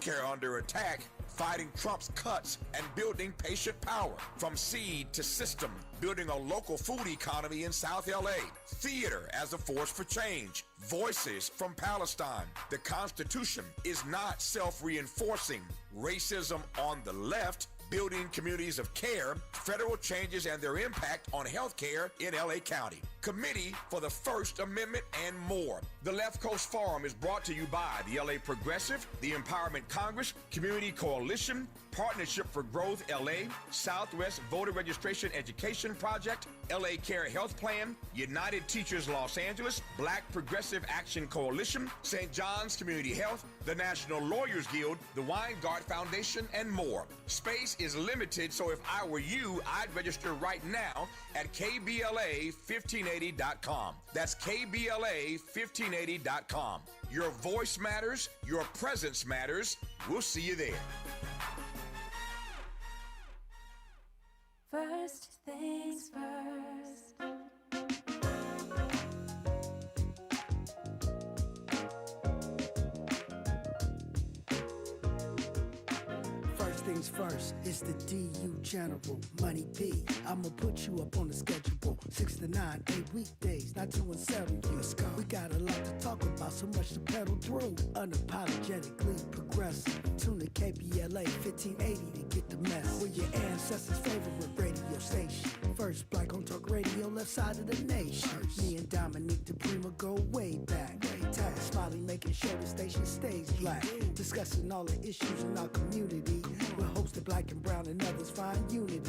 Care under attack, fighting Trump's cuts and building patient power. From seed to system, building a local food economy in South LA. Theater as a force for change. Voices from Palestine. The Constitution is not self-reinforcing. Racism on the left, building communities of care, federal changes and their impact on health care in LA County. Committee for the First Amendment and more. The Left Coast Forum is brought to you by the LA Progressive, the Empowerment Congress, Community Coalition, Partnership for Growth LA, Southwest Voter Registration Education Project, LA Care Health Plan, United Teachers Los Angeles, Black Progressive Action Coalition, St. John's Community Health, the National Lawyers Guild, the Weingart Foundation, and more. Space is limited, so if I were you, I'd register right now at KBLA1580.com. That's KBLA1580.com. Your voice matters, your presence matters. We'll see you there. First things first. First things first, it's the DU General, Money B. I'ma put you up on the schedule, 6 to 9, 8 weekdays, not 2 and 7. Let's go. We got a lot to talk about, so much to pedal through. Unapologetically progressive. Tune to KBLA 1580 to get the mess. We're your ancestors' favorite radio station. First black on talk radio, left side of the nation. Me and Dominique DePrima go way back. Tag Smiley making sure the station stays black. Discussing all the issues in our community. With hopes that black and brown and others find unity.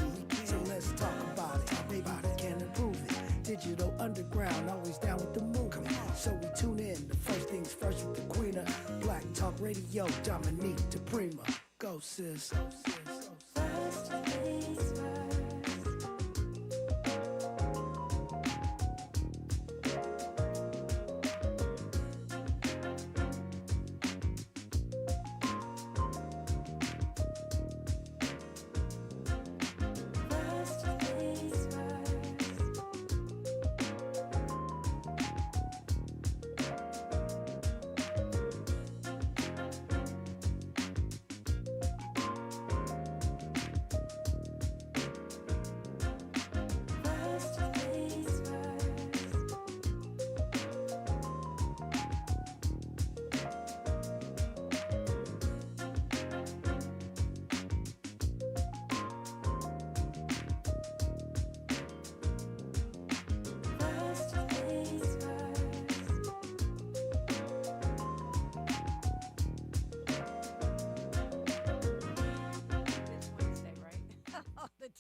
So let's talk about it. Maybe we can improve it. Digital underground, always down with the move. So we tune in to First Things First with the Queen of Black Talk Radio, Dominique DePrima. Go sis. First things first.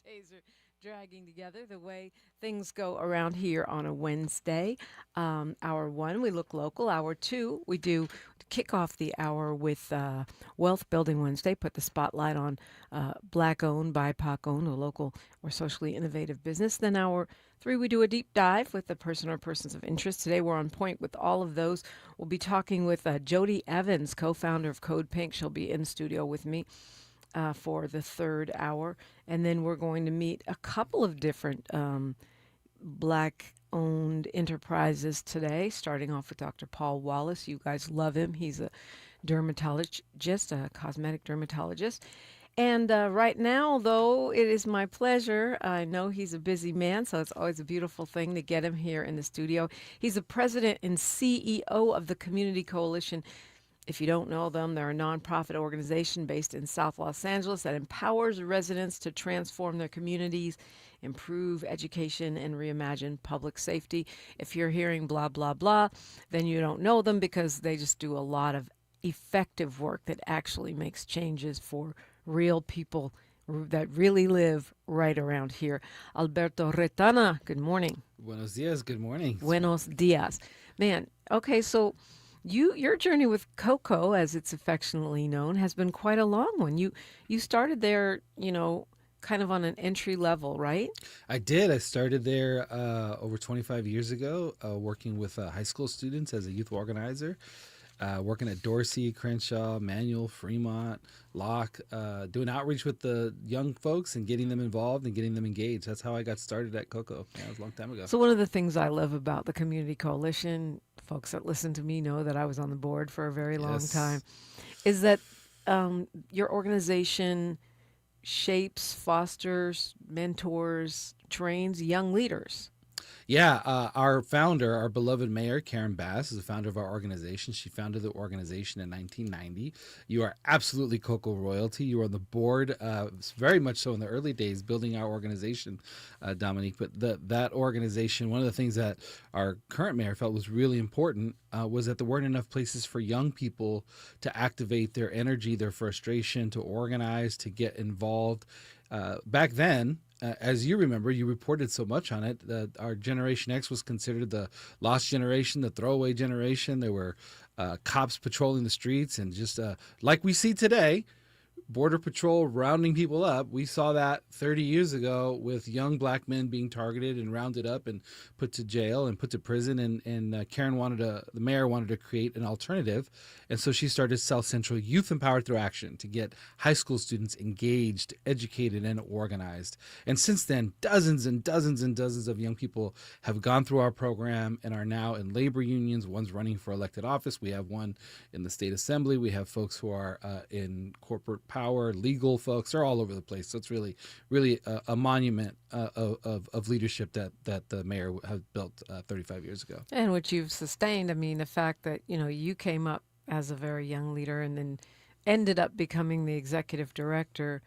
Taser dragging together the way things go around here on a Wednesday. Hour one, we look local. Hour two, we do kick off the hour with Wealth Building Wednesday, put the spotlight on Black-owned, BIPOC-owned, or local or socially innovative business. Then hour three, we do a deep dive with the person or persons of interest. Today, we're on point with all of those. We'll be talking with Jody Evans, co-founder of Code Pink. She'll be in studio with me for the third hour. And then we're going to meet a couple of different Black-owned enterprises today, starting off with Dr. Paul Wallace. You guys love him. He's a dermatologist, a cosmetic dermatologist. And right now, though, it is my pleasure. I know he's a busy man, so it's always a beautiful thing to get him here in the studio. He's the president and CEO of the Community Coalition. If you don't know them, they're a nonprofit organization based in South Los Angeles that empowers residents to transform their communities, improve education, and reimagine public safety. If you're hearing blah, blah, blah, then you don't know them because they just do a lot of effective work that actually makes changes for real people that really live right around here. Alberto Retana, good morning. Buenos dias, good morning. Buenos dias. Man, okay, so your journey with Coco, as it's affectionately known, has been quite a long one. You started there, kind of on an entry level, right? I did. I started there over 25 years ago, working with high school students as a youth organizer, working at Dorsey, Crenshaw, Manual, Fremont, Locke, doing outreach with the young folks and getting them involved and getting them engaged. That's how I got started at Coco. Yeah, it was a long time ago. So one of the things I love about the Community Coalition, folks that listen to me know that I was on the board for a very long time, is that your organization shapes, fosters, mentors, trains young leaders. Yeah, our founder, our beloved mayor, Karen Bass, is the founder of our organization. She founded the organization in 1990. You are absolutely Cocoa royalty. You were on the board, very much so in the early days, building our organization, Dominique. But that organization, one of the things that our current mayor felt was really important was that there weren't enough places for young people to activate their energy, their frustration, to organize, to get involved. Back then, as you remember, you reported so much on it, that our Generation X was considered the lost generation, the throwaway generation. There were cops patrolling the streets, and just like we see today, Border Patrol rounding people up. We saw that 30 years ago with young black men being targeted and rounded up and put to jail and put to prison. And Karen the mayor wanted to create an alternative. And so she started South Central Youth Empowered Through Action to get high school students engaged, educated, and organized. And since then, dozens and dozens and dozens of young people have gone through our program and are now in labor unions. One's running for elected office. We have one in the state assembly. We have folks who are in corporate power, legal folks. They're all over the place. So it's really, really a monument of leadership that the mayor has built 35 years ago. And which you've sustained. I mean, the fact that, you came up as a very young leader and then ended up becoming the executive director.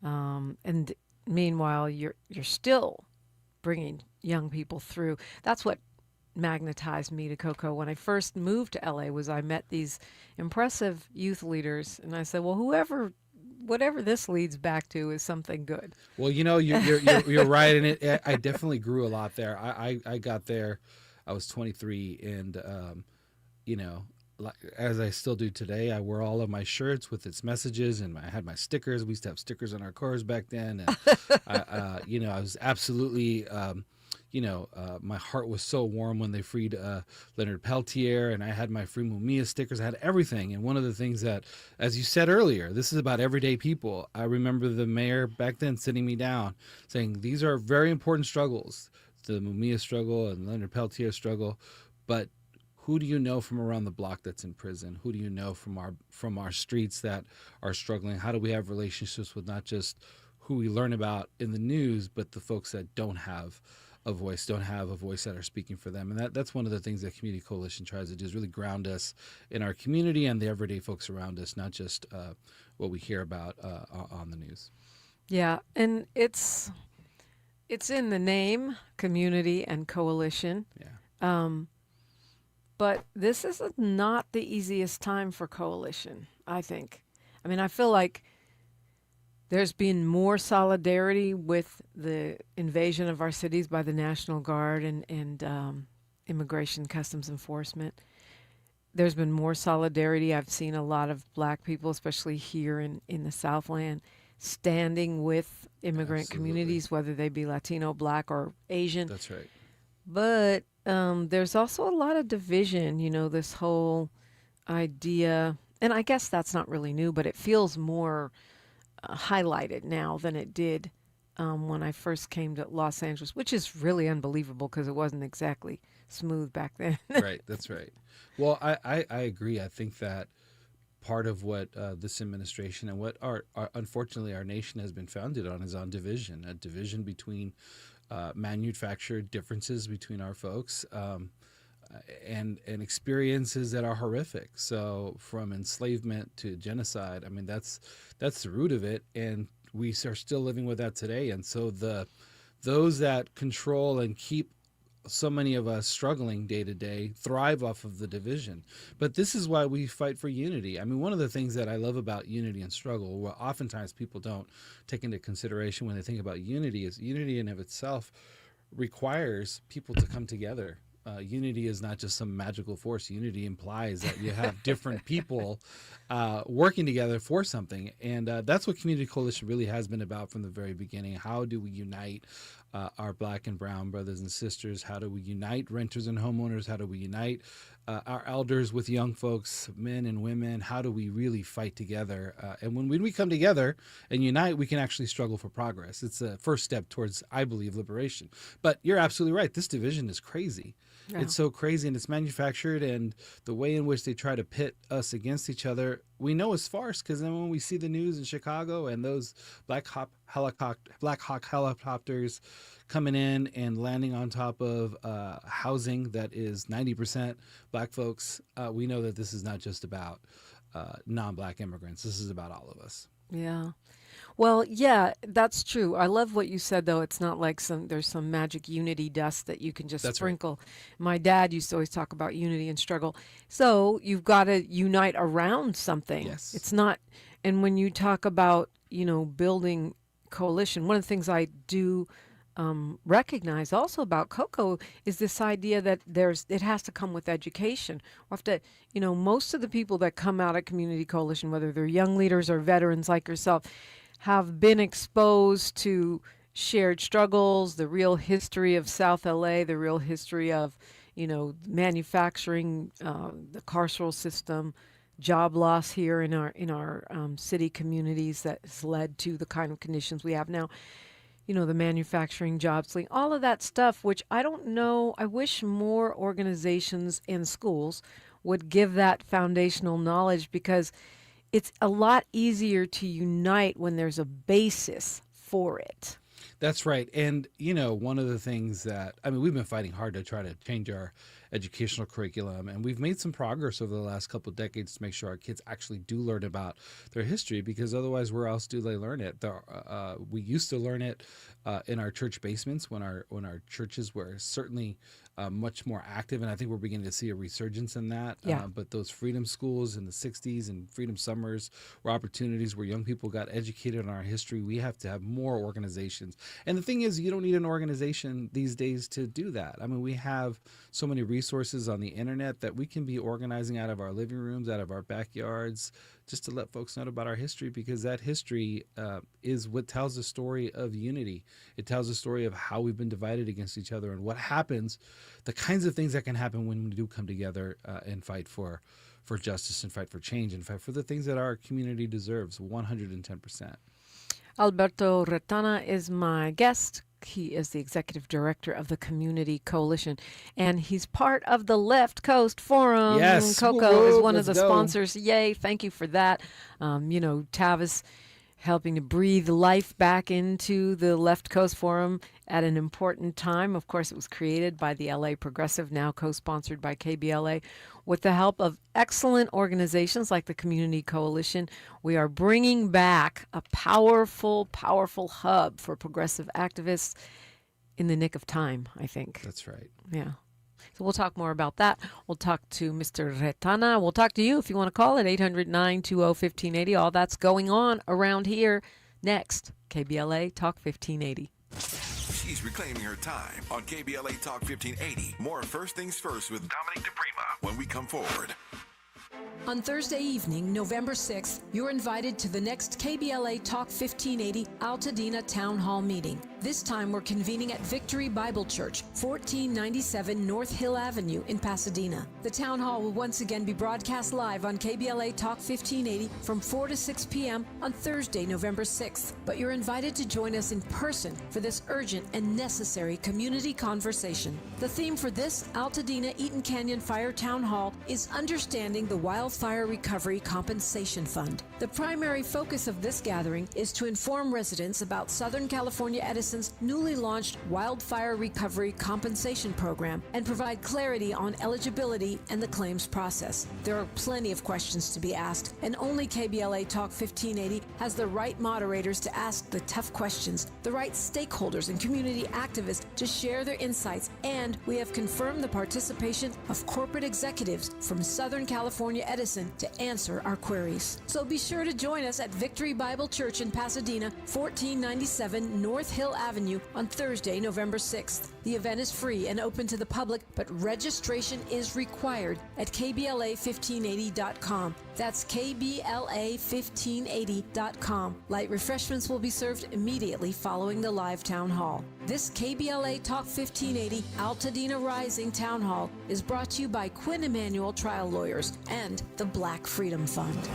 And meanwhile, you're still bringing young people through. That's what magnetized me to Cocoa when I first moved to LA. Was I met these impressive youth leaders, and I said, well, whatever this leads back to is something good. Well, you're right, and I definitely grew a lot there. I got there, I was 23, and as I still do today, I wear all of my shirts with its messages, and I had my stickers. We used to have stickers on our cars back then, and I was absolutely. My heart was so warm when they freed Leonard Peltier, and I had my Free Mumia stickers. I had everything. And one of the things that, as you said earlier, this is about everyday people. I remember the mayor back then sitting me down saying, these are very important struggles, the Mumia struggle and Leonard Peltier struggle, but who do you know from around the block that's in prison? Who do you know from our streets that are struggling? How do we have relationships with not just who we learn about in the news, but the folks that don't have a voice that are speaking for them? And that's one of the things that Community Coalition tries to do, is really ground us in our community and the everyday folks around us, not just what we hear about on the news. Yeah, and it's in the name, community and coalition. Yeah. But this is not the easiest time for coalition, I think. I mean, I feel like there's been more solidarity with the invasion of our cities by the National Guard and Immigration Customs Enforcement. There's been more solidarity. I've seen a lot of black people, especially here in the Southland, standing with immigrant Absolutely. communities, whether they be Latino, black, or Asian. That's right. But there's also a lot of division, this whole idea. And I guess that's not really new, but it feels more highlighted now than it did when I first came to Los Angeles, which is really unbelievable because it wasn't exactly smooth back then. Right. That's right. Well, I agree. I think that part of what this administration and what unfortunately our nation has been founded on is on division, a division between manufactured differences between our folks and experiences that are horrific. So from enslavement to genocide, I mean, that's the root of it. And we are still living with that today. And so those that control and keep so many of us struggling day to day thrive off of the division. But this is why we fight for unity. I mean, one of the things that I love about unity and struggle, what oftentimes people don't take into consideration when they think about unity, is unity in of itself requires people to come together. Unity is not just some magical force. Unity implies that you have different people working together for something. And that's what Community Coalition really has been about from the very beginning. How do we unite our black and brown brothers and sisters? How do we unite renters and homeowners? How do we unite our elders with young folks, men and women? How do we really fight together? And when we come together and unite, we can actually struggle for progress. It's a first step towards, I believe, liberation. But you're absolutely right. This division is crazy. Yeah. It's so crazy, and it's manufactured, and the way in which they try to pit us against each other we know is farce, because then when we see the news in Chicago and those Black Hawk helicopters coming in and landing on top of housing that is 90% Black folks, we know that this is not just about non-Black immigrants. This is about all of us. Yeah. Well, yeah, that's true. I love what you said, though. It's not like there's some magic unity dust that you can just That's right. sprinkle. My dad used to always talk about unity and struggle. So you've got to unite around something. Yes. It's not, and when you talk about, building coalition, one of the things I do recognize also about COCO is this idea that it has to come with education. We have to, most of the people that come out at Community Coalition, whether they're young leaders or veterans like yourself, have been exposed to shared struggles, the real history of South LA, the real history of, manufacturing, the carceral system, job loss here in our city communities that has led to the kind of conditions we have now. The manufacturing jobs, all of that stuff, which I don't know. I wish more organizations and schools would give that foundational knowledge, because it's a lot easier to unite when there's a basis for it. That's right. And, one of the things we've been fighting hard to try to change our educational curriculum, and we've made some progress over the last couple of decades to make sure our kids actually do learn about their history, because otherwise, where else do they learn it? We used to learn it in our church basements when our churches were certainly much more active, and I think we're beginning to see a resurgence in that. Yeah. But those freedom schools in the 60s and freedom summers were opportunities where young people got educated on our history. We have to have more organizations. And the thing is, you don't need an organization these days to do that. We have so many resources on the internet that we can be organizing out of our living rooms, out of our backyards, just to let folks know about our history, because that history is what tells the story of unity. It tells the story of how we've been divided against each other and what happens, the kinds of things that can happen when we do come together and fight for justice and fight for change and fight for the things that our community deserves 110%. Alberto Retana is my guest. He is the executive director of the Community Coalition, and he's part of the Left Coast Forum. Yes. COCO is Woo, one of the let's go. sponsors. Yay, thank you for that. Tavis helping to breathe life back into the Left Coast Forum at an important time. Of course, it was created by the LA Progressive, now co-sponsored by KBLA. With the help of excellent organizations like the Community Coalition, we are bringing back a powerful, powerful hub for progressive activists in the nick of time, I think. That's right. Yeah. So we'll talk more about that. We'll talk to Mr. Retana. We'll talk to you if you want to call it, 800-920-1580. All that's going on around here. Next, KBLA Talk 1580. She's reclaiming her time on KBLA Talk 1580. More First Things First with Dominic DePrima when we come forward. On Thursday evening, November 6th, you're invited to the next KBLA Talk 1580 Altadena Town Hall meeting. This time, we're convening at Victory Bible Church, 1497 North Hill Avenue in Pasadena. The town hall will once again be broadcast live on KBLA Talk 1580 from 4 to 6 p.m. on Thursday, November 6th. But you're invited to join us in person for this urgent and necessary community conversation. The theme for this Altadena Eaton Canyon Fire Town Hall is Understanding the Wildfire Recovery Compensation Fund. The primary focus of this gathering is to inform residents about Southern California Edison's newly launched Wildfire Recovery Compensation Program and provide clarity on eligibility and the claims process. There are plenty of questions to be asked, and only KBLA Talk 1580 has the right moderators to ask the tough questions, the right stakeholders and community activists to share their insights, and we have confirmed the participation of corporate executives from Southern California Edison to answer our queries. So be sure to join us at Victory Bible Church in Pasadena, 1497 North Hill Avenue on Thursday, November 6th. The event is free and open to the public, but registration is required at KBLA1580.com. That's KBLA1580.com. Light refreshments will be served immediately following the live town hall. This KBLA Talk 1580 Altadena Rising Town Hall is brought to you by Quinn Emanuel Trial Lawyers and the Black Freedom Fund.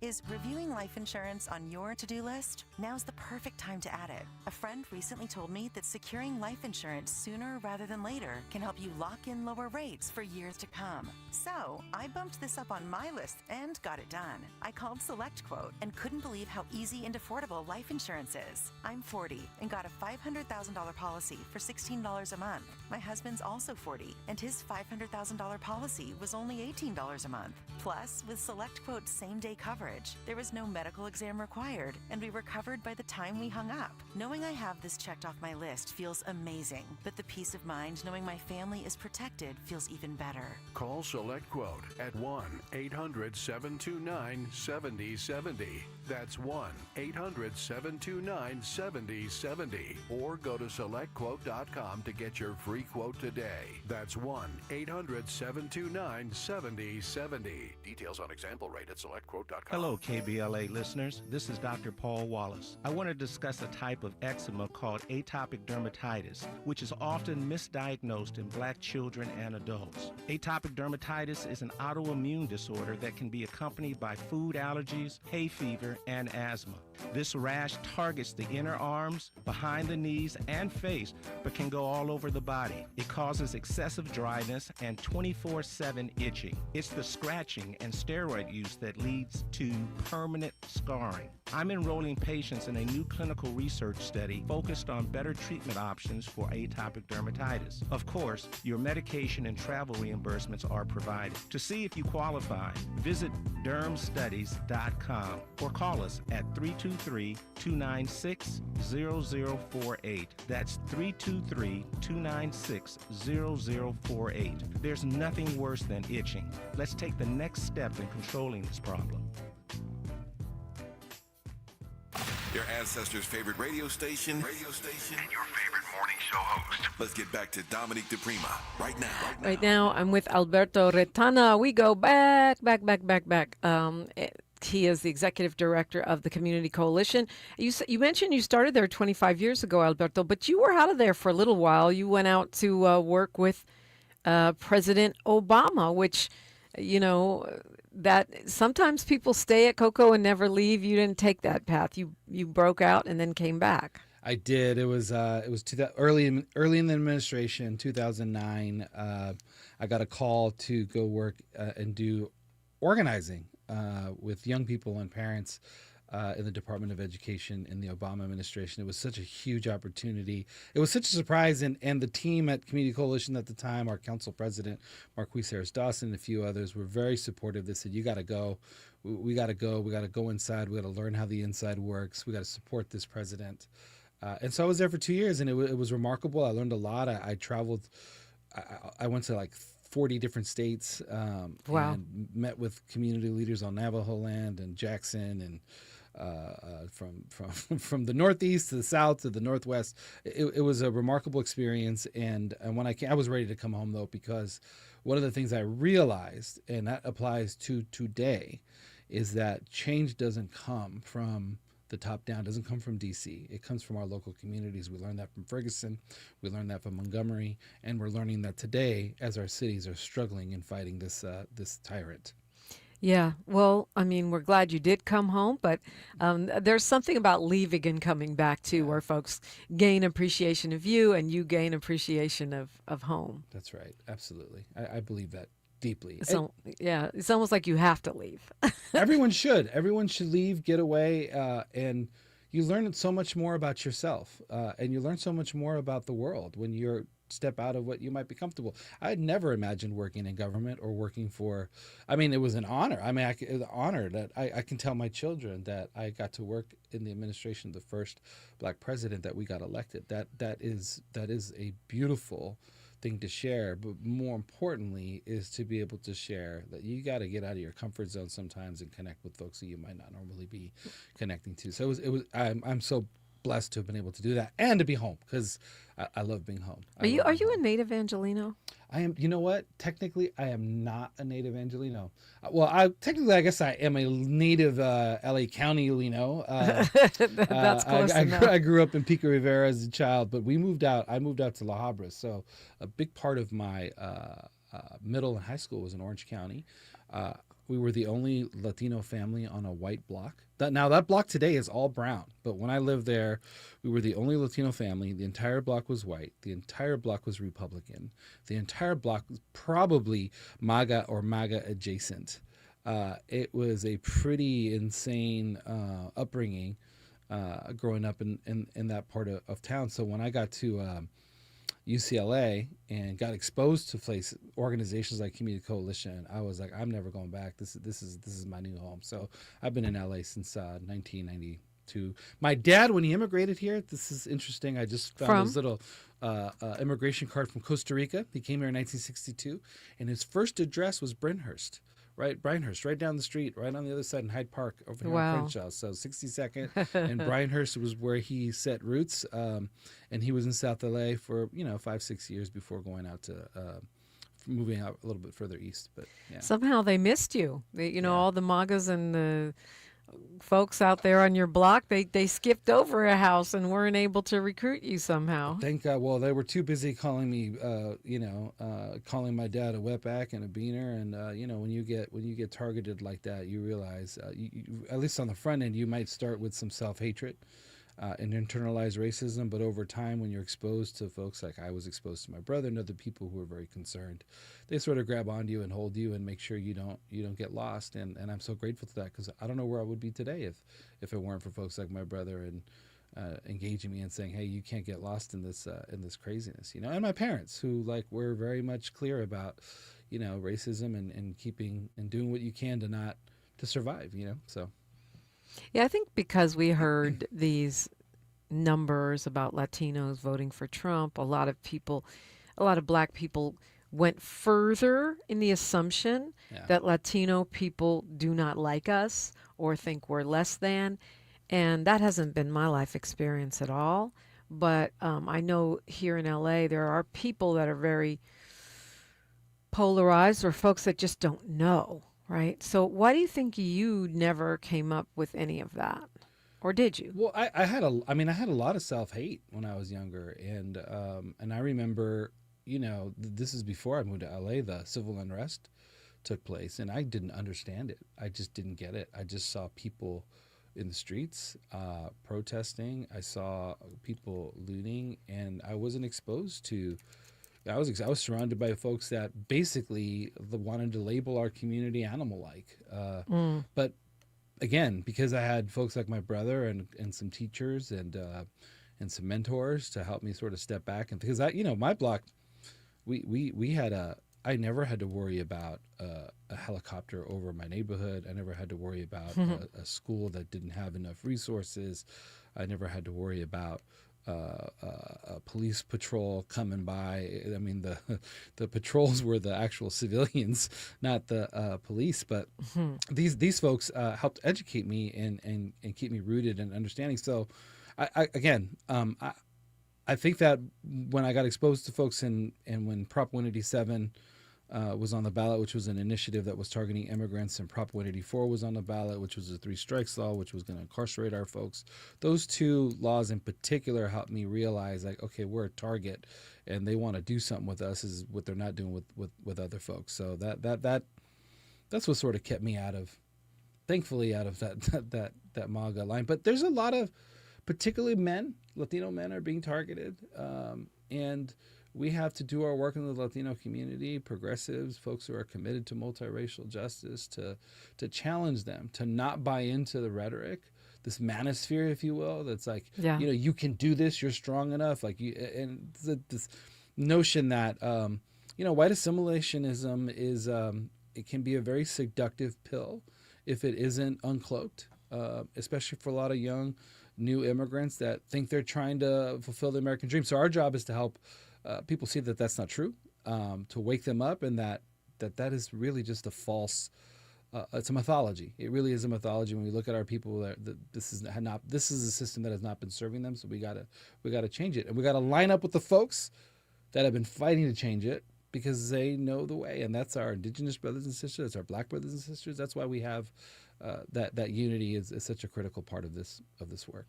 Is reviewing life insurance on your to-do list? Now's the perfect time to add it. A friend recently told me that securing life insurance sooner rather than later can help you lock in lower rates for years to come. So, I bumped this up on my list and got it done. I called SelectQuote and couldn't believe how easy and affordable life insurance is. I'm 40 and got a $500,000 policy for $16 a month. My husband's also 40 and his $500,000 policy was only $18 a month. Plus, with SelectQuote's same-day coverage, there was no medical exam required, and we were covered by the time we hung up. Knowing I have this checked off my list feels amazing, but the peace of mind knowing my family is protected feels even better. Call SelectQuote at 1-800-729-7070. That's 1-800-729-7070. Or go to SelectQuote.com to get your free quote today. That's 1-800-729-7070. Details on example rate at SelectQuote.com. Hello, KBLA listeners. This is Dr. Paul Wallace. I want to discuss a type of eczema called atopic dermatitis, which is often misdiagnosed in black children and adults. Atopic dermatitis is an autoimmune disorder that can be accompanied by food allergies, hay fever, and asthma. This rash targets the inner arms, behind the knees, and face, but can go all over the body. It causes excessive dryness and 24/7 itching. It's the scratching and steroid use that leads to permanent scarring. I'm enrolling patients in a new clinical research study focused on better treatment options for atopic dermatitis. Of course, your medication and travel reimbursements are provided. To see if you qualify, visit dermstudies.com or call us at 323-296-0048. That's 323-296-0048. There's nothing worse than itching. Let's take the next step in controlling this problem. Your ancestors' favorite radio station, and your favorite morning show host. Let's get back to Dominique DePrima right now. Right now, I'm with Alberto Retana. We go back. He is the executive director of the Community Coalition. You mentioned you started there 25 years ago, Alberto, but you were out of there for a little while. You went out to work with President Obama, which, you know, that sometimes people stay at Cocoa and never leave. You didn't take that path. You broke out and then came back. I did. It was early in the administration, 2009. I got a call to go work and do organizing with young people and parents in the Department of Education in the Obama administration. It was such a huge opportunity. It was such a surprise, and the team at Community Coalition at the time, our council president, Marquise Harris-Dawson, and a few others were very supportive. They said, you got to go. We got to go. We got to go inside. We got to learn how the inside works. We got to support this president. And so I was there for 2 years, and it was remarkable. I learned a lot. I traveled. I went to like 40 different states. Wow. And met with community leaders on Navajo land and Jackson and from the Northeast to the South to the Northwest. It was a remarkable experience. And when I came, I was ready to come home, though, because one of the things I realized, and that applies to today, is that change doesn't come from the top down, doesn't come from D.C. It comes from our local communities. We learned that from Ferguson. We learned that from Montgomery. And we're learning that today as our cities are struggling and fighting this tyrant. Yeah, well, I mean, we're glad you did come home, but there's something about leaving and coming back, too, where folks gain appreciation of you and you gain appreciation of home. That's right. Absolutely. I believe that deeply. So, yeah, it's almost like you have to leave. Everyone should. Everyone should leave, get away, and you learn so much more about yourself, and you learn so much more about the world when you're step out of what you might be comfortable. I had never imagined working in government or working for, it was an honor. It was an honor that I can tell my children that I got to work in the administration of the first Black president that we got elected. That is a beautiful thing to share, but more importantly is to be able to share that you got to get out of your comfort zone sometimes and connect with folks who you might not normally be connecting to. So I'm so blessed to have been able to do that and to be home, because I love being home. Are you a native Angelino? I am. You know what? Technically, I am not a native Angelino. I guess I am a native LA County Lino. That's close enough. I grew up in Pico Rivera as a child, but we moved out. I moved out to La Habra, so a big part of my middle and high school was in Orange County. we were the only Latino family on a white block. That block today is all brown, but when I lived there, we were the only Latino family. The entire block was white. The entire block was Republican. The entire block was probably MAGA or MAGA adjacent. It was a pretty insane upbringing growing up in that part of town. So when I got to UCLA and got exposed to organizations like Community Coalition, I was like, I'm never going back. This is my new home. So I've been in LA since 1992. My dad, when he immigrated here, this is interesting. I just found his little immigration card from Costa Rica. He came here in 1962, and his first address was Brynhurst. Right, Brynhurst, right down the street, right on the other side in Hyde Park, over here in Crenshaw. So 62nd, and Brynhurst was where he set roots, and he was in South LA for 5-6 years before going out to moving out a little bit further east. But yeah, Somehow they missed you. All the MAGAs and the folks out there on your block, they skipped over a house and weren't able to recruit you somehow. Thank God. Well, they were too busy calling me, calling my dad a wetback and a beaner. And when you get targeted like that, you realize, at least on the front end, you might start with some self-hatred and internalized racism. But over time, when you're exposed to folks like I was exposed to my brother and other people who are very concerned, they sort of grab onto you and hold you and make sure you don't get lost. And I'm so grateful to that, because I don't know where I would be today if it weren't for folks like my brother and engaging me and saying, hey, you can't get lost in this craziness, and my parents, who were very much clear about racism and keeping and doing what you can to survive, so. Yeah, I think because we heard these numbers about Latinos voting for Trump, a lot of black people went further in the assumption that Latino people do not like us or think we're less than. And that hasn't been my life experience at all. But I know here in LA, there are people that are very polarized, or folks that just don't know. Right. So why do you think you never came up with any of that? Or did you? Well, I had a lot of self-hate when I was younger. And I remember, this is before I moved to LA, the civil unrest took place, and I didn't understand it. I just didn't get it. I just saw people in the streets protesting. I saw people looting, and I wasn't exposed to. I was surrounded by folks that basically wanted to label our community animal-like. But again, because I had folks like my brother and some teachers and some mentors to help me sort of step back, and because my block, we had I never had to worry about a helicopter over my neighborhood. I never had to worry about a school that didn't have enough resources. I never had to worry about a police patrol coming by. I mean, the patrols were the actual civilians, not the police. But these folks helped educate me and keep me rooted and understanding. So, I think that when I got exposed to folks and when Prop 187 was on the ballot, which was an initiative that was targeting immigrants, and Prop 184 was on the ballot, which was a 3 strikes law, which was going to incarcerate our folks. Those two laws in particular helped me realize, okay, we're a target, and they want to do something with us, is what they're not doing with other folks. So that's what sort of kept me thankfully out of that MAGA line. But there's a lot of, particularly Latino men are being targeted, and we have to do our work in the Latino community, progressives, folks who are committed to multiracial justice, to challenge them, to not buy into the rhetoric, this manosphere, if you will, that's you can do this, you're strong enough, and this notion that white assimilationism is it can be a very seductive pill if it isn't uncloaked, especially for a lot of young new immigrants that think they're trying to fulfill the American dream. So our job is to help people see that that's not true, to wake them up, and that is really just a false. It's a mythology. It really is a mythology. When we look at our people, this is a system that has not been serving them. So we gotta change it, and we gotta line up with the folks that have been fighting to change it, because they know the way, and that's our indigenous brothers and sisters. That's our black brothers and sisters. That's why we have that unity is such a critical part of this work.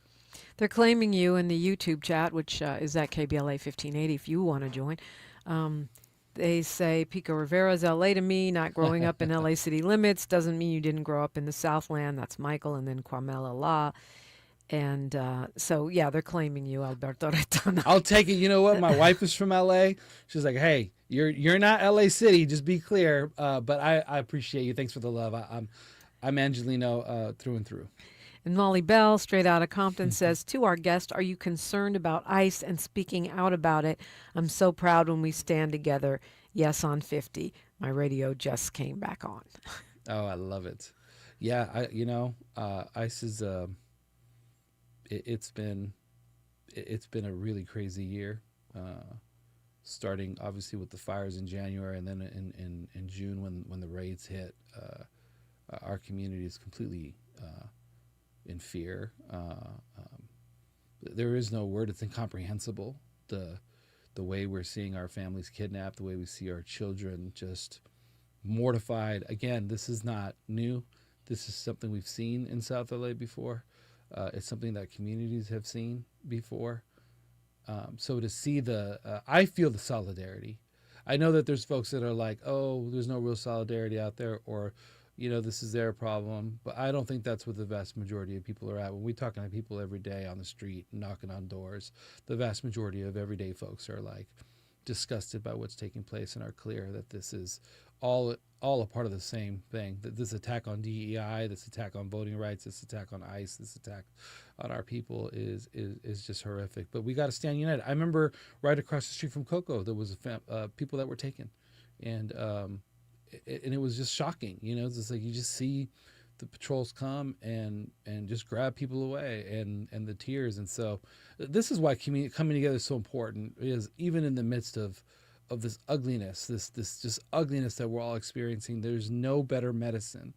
They're claiming you in the YouTube chat, which is at KBLA 1580 if you want to join. They say Pico Rivera's LA to me. Not growing up in LA city limits doesn't mean you didn't grow up in the Southland. That's Michael, and then Kwamela La. And so, yeah, they're claiming you, Alberto Retana. I'll take it. You know what? My wife is from LA. She's like, hey, you're not LA City. Just be clear. But I appreciate you. Thanks for the love. I'm Angelino through and through. And Molly Bell, straight out of Compton, says, to our guest, are you concerned about ICE and speaking out about it? I'm so proud when we stand together. Yes, on 50. My radio just came back on. Oh, I love it. Yeah, ICE is it's been a really crazy year, starting obviously with the fires in January, and then in June when the raids hit. Our community is completely in fear. There is no word. It's incomprehensible. The way we're seeing our families kidnapped, the way we see our children just mortified. Again, this is not new. This is something we've seen in South LA before. It's something that communities have seen before. So to see I feel the solidarity. I know that there's folks that are like, oh, there's no real solidarity out there, or, this is their problem. But I don't think that's what the vast majority of people are at. When we're talking to people every day on the street, knocking on doors, the vast majority of everyday folks are like disgusted by what's taking place and are clear that this is all a part of the same thing. That this attack on DEI, this attack on voting rights, this attack on ICE, this attack on our people is just horrific. But we got to stand united. I remember right across the street from Coco, there was people that were taken, and it was just shocking. It's just like you just see the patrols come and just grab people away, and the tears. And so this is why coming together is so important. Is even in the midst of this ugliness, this just ugliness that we're all experiencing, there's no better medicine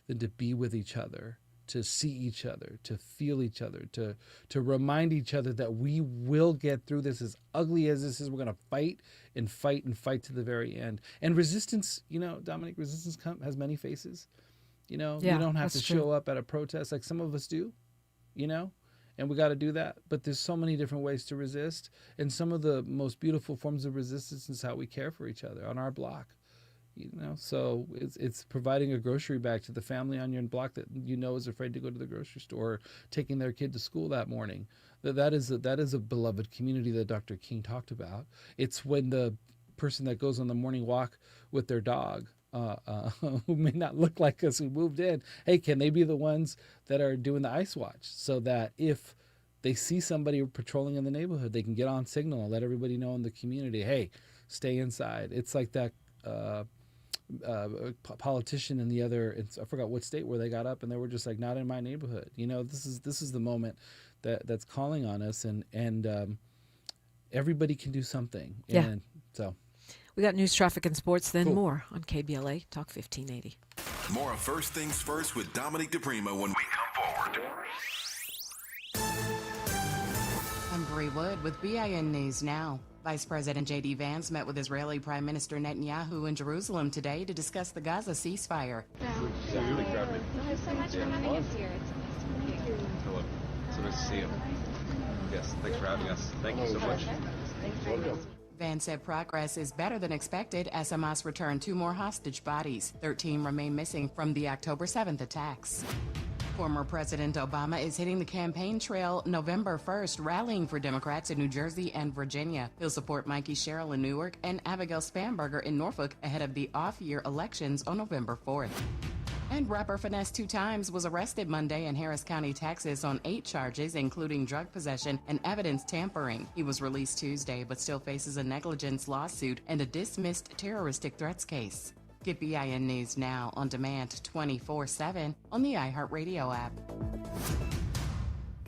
than to be with each other, to see each other, to feel each other, to remind each other that we will get through this. As ugly as this is, we're going to fight and fight and fight to the very end. And resistance, Dominic, resistance has many faces. You don't have to show up at a protest like some of us do, and we got to do that. But there's so many different ways to resist. And some of the most beautiful forms of resistance is how we care for each other on our block. So it's providing a grocery bag to the family on your block that is afraid to go to the grocery store, or taking their kid to school that morning. That is a beloved community that Dr. King talked about. It's when the person that goes on the morning walk with their dog, who may not look like us, who moved in, hey, can they be the ones that are doing the ICE watch, so that if they see somebody patrolling in the neighborhood, they can get on signal and let everybody know in the community, hey, stay inside. It's like that politician in I forgot what state, where they got up and they were just like, not in my neighborhood. This is the moment that's calling on us, and everybody can do something. Yeah. And so we got news, traffic, and sports, then more on KBLA Talk 1580. More of First Things First with Dominic DePrima when we come forward. I'm Bree Wood with BIN News Now. Vice President J.D. Vance met with Israeli Prime Minister Netanyahu in Jerusalem today to discuss the Gaza ceasefire. Thank you so much for having us here. It's nice to meet you. Hello. So nice to see you. Yes, thanks for having us. Thank you so much. Vance said progress is better than expected as Hamas returned 2 more hostage bodies. 13 remain missing from the October 7th attacks. Former President Obama is hitting the campaign trail November 1st, rallying for Democrats in New Jersey and Virginia. He'll support Mikey Sherrill in Newark and Abigail Spanberger in Norfolk ahead of the off-year elections on November 4th. And rapper Finesse 2 Times was arrested Monday in Harris County, Texas on 8 charges, including drug possession and evidence tampering. He was released Tuesday, but still faces a negligence lawsuit and a dismissed terroristic threats case. Get BIN News Now on demand 24/7 on the iHeartRadio app.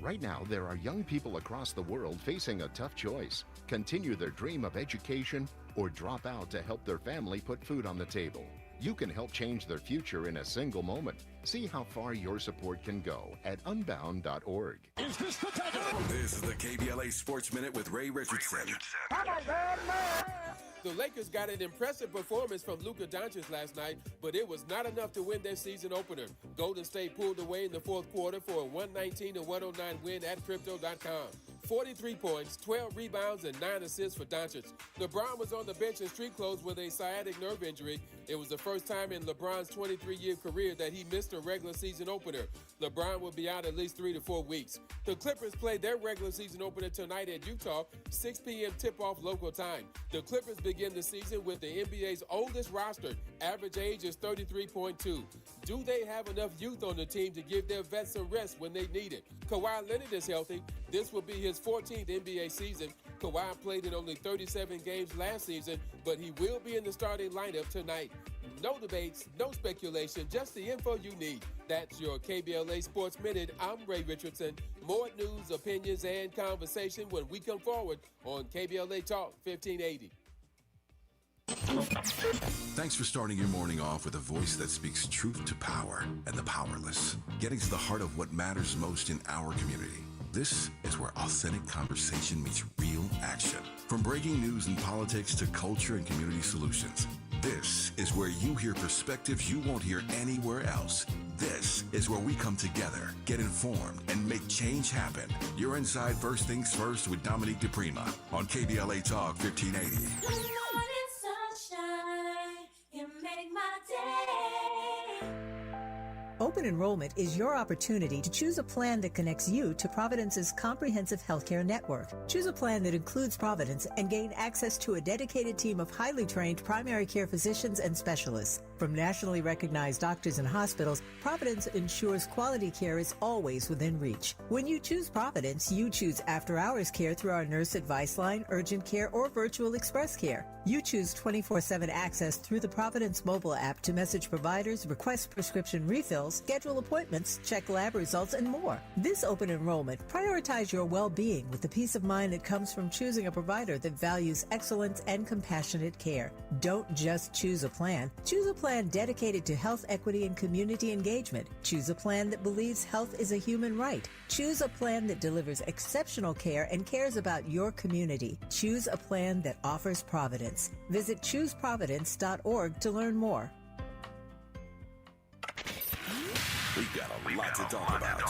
Right now, there are young people across the world facing a tough choice. Continue their dream of education or drop out to help their family put food on the table. You can help change their future in a single moment. See how far your support can go at unbound.org. This is the KBLA Sports Minute with Ray Richardson. The Lakers got an impressive performance from Luka Doncic last night, but it was not enough to win their season opener. Golden State pulled away in the fourth quarter for a 119-109 win at Crypto.com. 43 points, 12 rebounds, and 9 assists for Doncic. LeBron was on the bench in street clothes with a sciatic nerve injury. It was the first time in LeBron's 23-year career that he missed a regular season opener. LeBron will be out at least 3 to 4 weeks. The Clippers play their regular season opener tonight at Utah, 6 p.m. tip-off local time. The Clippers begin the season with the NBA's oldest roster. Average age is 33.2. Do they have enough youth on the team to give their vets some rest when they need it? Kawhi Leonard is healthy. This will be his 14th NBA season. Kawhi played in only 37 games last season, but he will be in the starting lineup tonight. No debates, no speculation, just the info you need. That's your KBLA Sports Minute. I'm Ray Richardson. More news, opinions, and conversation when we come forward on KBLA Talk 1580. Thanks for starting your morning off with a voice that speaks truth to power and the powerless, getting to the heart of what matters most in our community. This is where authentic conversation meets real action. From breaking news and politics to culture and community solutions, this is where you hear perspectives you won't hear anywhere else. This is where we come together, get informed, and make change happen. You're inside First Things First with Dominique DePrima on KBLA Talk 1580. Good morning, sunshine. You make my day. Open enrollment is your opportunity to choose a plan that connects you to Providence's comprehensive healthcare network. Choose a plan that includes Providence and gain access to a dedicated team of highly trained primary care physicians and specialists. From nationally recognized doctors and hospitals, Providence ensures quality care is always within reach. When you choose Providence, you choose after-hours care through our nurse advice line, urgent care, or virtual express care. You choose 24/7 access through the Providence mobile app to message providers, request prescription refills, schedule appointments, check lab results, and more. This open enrollment, prioritize your well-being with the peace of mind that comes from choosing a provider that values excellence and compassionate care. Don't just choose a plan. Choose a plan dedicated to health equity and community engagement. Choose a plan that believes health is a human right. Choose a plan that delivers exceptional care and cares about your community. Choose a plan that offers Providence. Visit chooseprovidence.org to learn more. We've got a lot to talk about.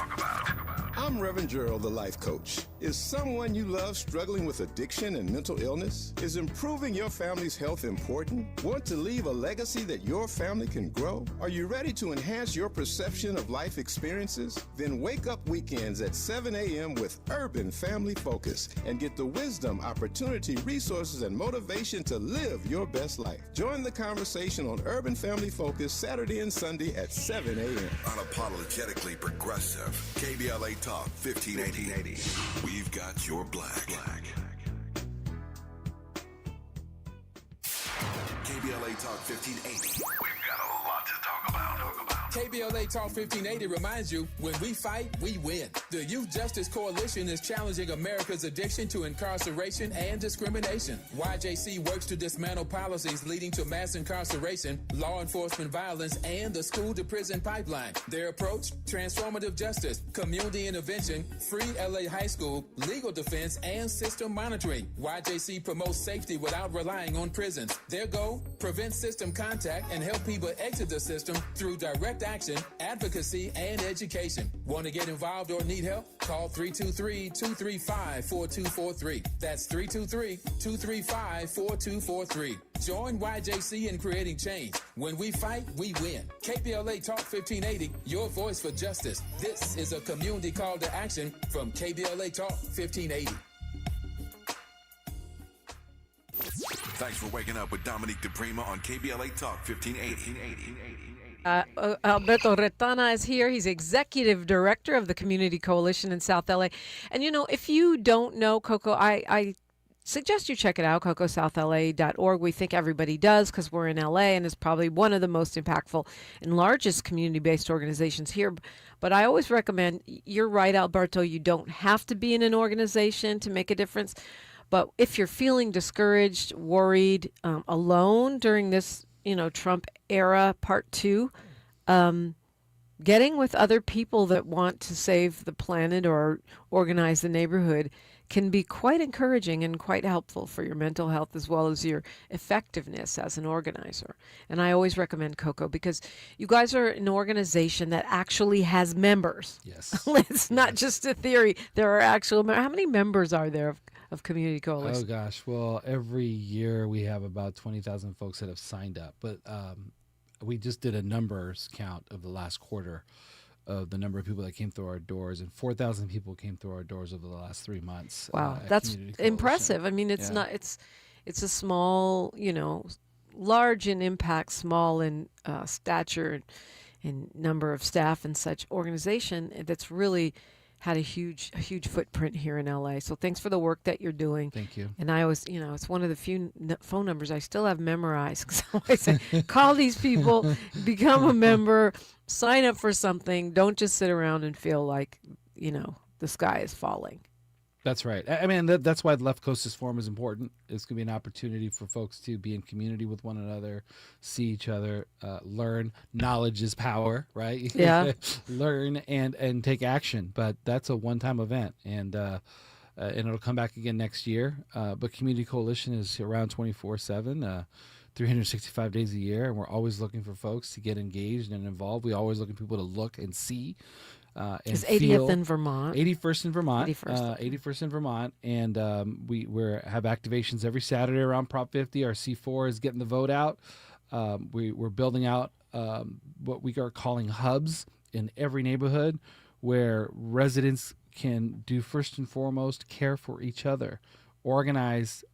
I'm Reverend Gerald, the life coach. Is someone you love struggling with addiction and mental illness? Is improving your family's health important? Want to leave a legacy that your family can grow? Are you ready to enhance your perception of life experiences? Then wake up weekends at 7 a.m. with Urban Family Focus and get the wisdom, opportunity, resources, and motivation to live your best life. Join the conversation on Urban Family Focus Saturday and Sunday at 7 a.m. Unapologetically progressive. KBLA Talk 1580. We've got your black. KBLA Talk 1580. We've got a lot to talk about. KBLA Talk 1580 reminds you, when we fight, we win. The Youth Justice Coalition is challenging America's addiction to incarceration and discrimination. YJC works to dismantle policies leading to mass incarceration, law enforcement violence, and the school-to-prison pipeline. Their approach, transformative justice, community intervention, free LA high school, legal defense, and system monitoring. YJC promotes safety without relying on prisons. Their goal, prevent system contact and help people exit the system through direct action, advocacy, and education. Want to get involved or need help? Call 323-235-4243. That's 323-235-4243. Join YJC in creating change. When we fight, we win. KBLA Talk 1580, your voice for justice. This is a community call to action from KBLA Talk 1580. Thanks for waking up with Dominique DePrima on KBLA Talk 1580. Alberto Retana is here. He's executive director of the Community Coalition in South LA. And, you know, if you don't know Coco, I suggest you check it out, cocosouthla.org. We think everybody does because we're in LA and it's probably one of the most impactful and largest community-based organizations here. But I always recommend, you're right, Alberto, you don't have to be in an organization to make a difference. But if you're feeling discouraged, worried, alone during this, Trump era part 2, getting with other people that want to save the planet or organize the neighborhood can be quite encouraging and quite helpful for your mental health as well as your effectiveness as an organizer. And I always recommend Coco because you guys are an organization that actually has members. Yes. It's not just a theory. There are actual how many members are there of Community Coalition? Oh gosh, well, every year we have about 20,000 folks that have signed up, but we just did a numbers count of the last quarter of the number of people that came through our doors, and 4,000 people came through our doors over the last 3 months. Wow, at that's Community Coalition. impressive. I mean, it's not it's a small, large in impact, small in stature and number of staff and such organization that's really had a huge footprint here in LA. So thanks for the work that you're doing. Thank you. And I always, it's one of the few phone numbers I still have memorized. So I always say, call these people, become a member, sign up for something. Don't just sit around and feel like, the sky is falling. That's right. I mean, that's why the Left Coasters Forum is important. It's going to be an opportunity for folks to be in community with one another, see each other, learn. Knowledge is power, right? Yeah. Learn and take action. But that's a one-time event, and it'll come back again next year. But Community Coalition is around 24/7. 365 days a year, and we're always looking for folks to get engaged and involved. We always looking for people to look and see. It's 80th in Vermont. 81st in Vermont. 81st in Vermont. And we have activations every Saturday around Prop 50. Our C4 is getting the vote out. We're building out what we are calling hubs in every neighborhood where residents can do first and foremost care for each other. Organize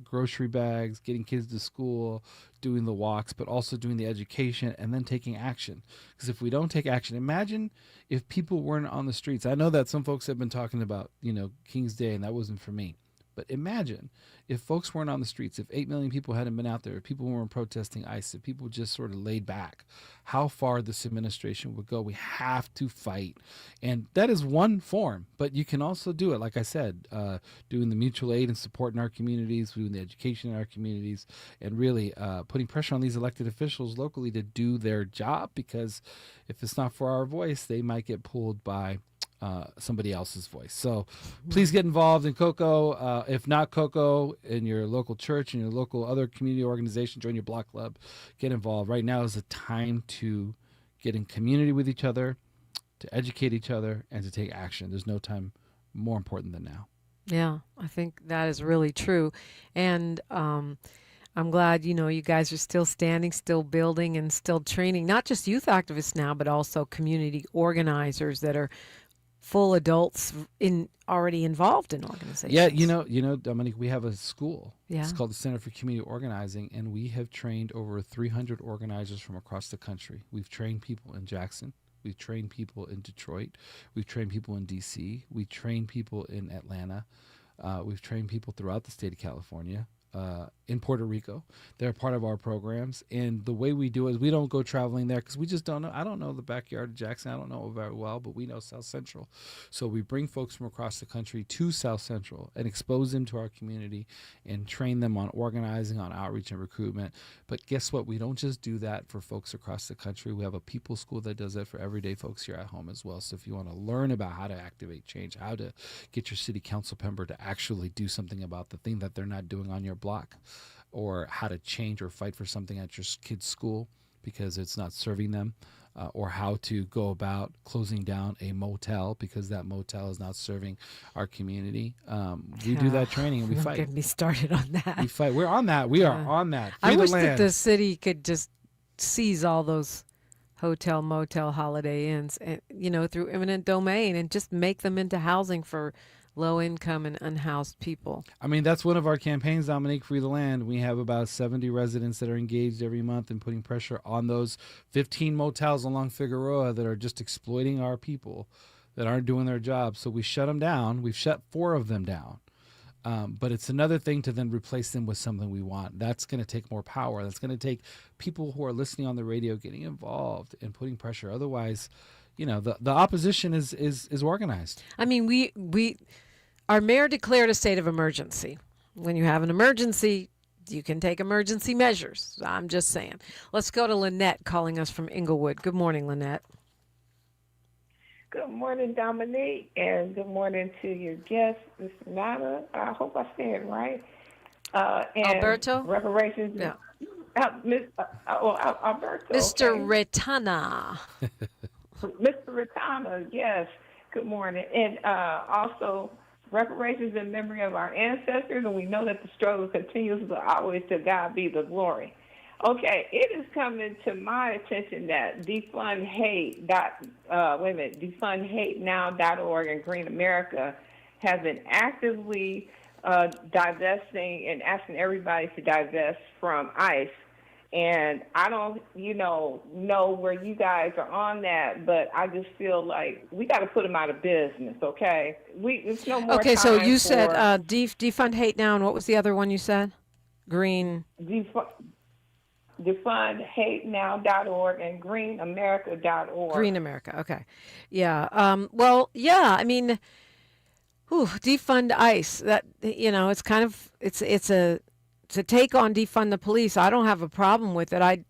grocery bags, getting kids to school, doing the walks, but also doing the education and then taking action. Because if we don't take action, imagine if people weren't on the streets. I know that some folks have been talking about, King's Day, and that wasn't for me. But imagine if folks weren't on the streets, if 8 million people hadn't been out there, if people weren't protesting ICE, if people just sort of laid back, how far this administration would go. We have to fight. And that is one form, but you can also do it, like I said, doing the mutual aid and support in our communities, doing the education in our communities, and really putting pressure on these elected officials locally to do their job, because if it's not for our voice, they might get pulled by somebody else's voice. So please get involved in Coco. If not Coco, in your local church and your local other community organization, join your block club, get involved. Right now is the time to get in community with each other, to educate each other, and to take action. There's no time more important than now. Yeah, I think that is really true. And I'm glad, you guys are still standing, still building, and still training, not just youth activists now, but also community organizers that are full adults already involved in organizations. Yeah, Dominique, we have a school. Yeah. It's called the Center for Community Organizing, and we have trained over 300 organizers from across the country. We've trained people in Jackson. We've trained people in Detroit. We've trained people in D.C. We train people in Atlanta. We've trained people throughout the state of California. In Puerto Rico. They're part of our programs. And the way we do it is we don't go traveling there because we just don't know. I don't know the backyard of Jackson. I don't know it very well, but we know South Central. So we bring folks from across the country to South Central and expose them to our community and train them on organizing, on outreach and recruitment. But guess what? We don't just do that for folks across the country. We have a people school that does that for everyday folks here at home as well. So if you want to learn about how to activate change, how to get your city council member to actually do something about the thing that they're not doing on your block, or how to change or fight for something at your kid's school because it's not serving them, or how to go about closing down a motel because that motel is not serving our community. We do that training and we fight. Don't get me started on that. We fight. We're on that. We are on that. Free I the wish land. that the city could just seize all those hotel, motel, Holiday Inns, through eminent domain and just make them into housing for low-income and unhoused people. I mean, that's one of our campaigns, Dominique, Free the Land. We have about 70 residents that are engaged every month in putting pressure on those 15 motels along Figueroa that are just exploiting our people, that aren't doing their job. So we shut them down. We've shut 4 of them down. But it's another thing to then replace them with something we want. That's going to take more power. That's going to take people who are listening on the radio getting involved and putting pressure. Otherwise, the opposition is organized. I mean, our mayor declared a state of emergency. When you have an emergency, you can take emergency measures. I'm just saying. Let's go to Lynette calling us from Inglewood. Good morning, Lynette. Good morning, Dominique, and good morning to your guest, Ms. Nada. I hope I said it right. And Alberto? Reparations. Yeah. Alberto. Mr. Okay. Retana. Mr. Retana, yes. Good morning. And also, reparations in memory of our ancestors, and we know that the struggle continues, but always to God be the glory. Okay, it is coming to my attention that defundhatenow.org and Green America have been actively divesting and asking everybody to divest from ICE. And I don't, know where you guys are on that, but I just feel like we got to put them out of business, okay? It's no more Okay, so time you for said defund hate now, and what was the other one you said? Green. defundhatenow.org and greenamerica.org. Green America. Okay. Yeah. Well, yeah. I mean, defund ICE. That it's kind of it's a take on defund the police. I don't have a problem with it. I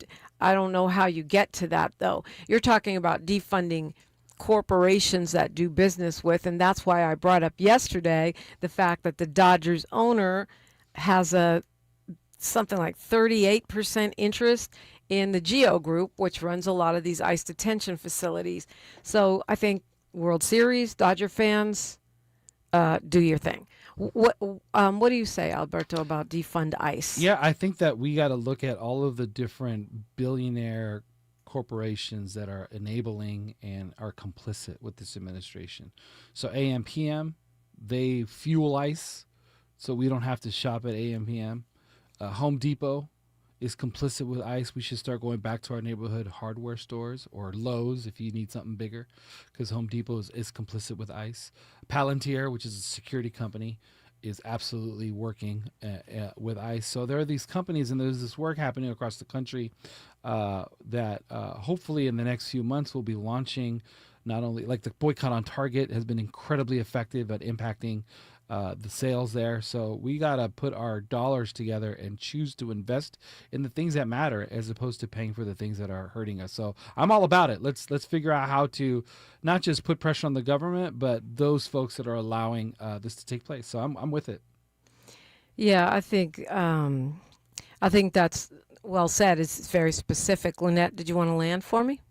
don't know how you get to that though. You're talking about defunding corporations that do business with, and that's why I brought up yesterday the fact that the Dodgers owner has something like 38% interest in the Geo Group, which runs a lot of these ICE detention facilities. So I think World Series, Dodger fans, do your thing. What do you say, Alberto, about defund ICE? Yeah, I think that we got to look at all of the different billionaire corporations that are enabling and are complicit with this administration. So AMPM, they fuel ICE, so we don't have to shop at AMPM. Home Depot is complicit with ICE. We should start going back to our neighborhood hardware stores, or Lowe's if you need something bigger, because Home Depot is complicit with ICE. Palantir, which is a security company, is absolutely working with ICE. So there are these companies, and there's this work happening across the country that hopefully in the next few months will be launching. Not only like the boycott on Target has been incredibly effective at impacting the sales there. So we got to put our dollars together and choose to invest in the things that matter as opposed to paying for the things that are hurting us. So I'm all about it. Let's figure out how to not just put pressure on the government, but those folks that are allowing this to take place. So I'm with it. Yeah, I think that's well said. It's very specific. Lynette, did you want to land for me?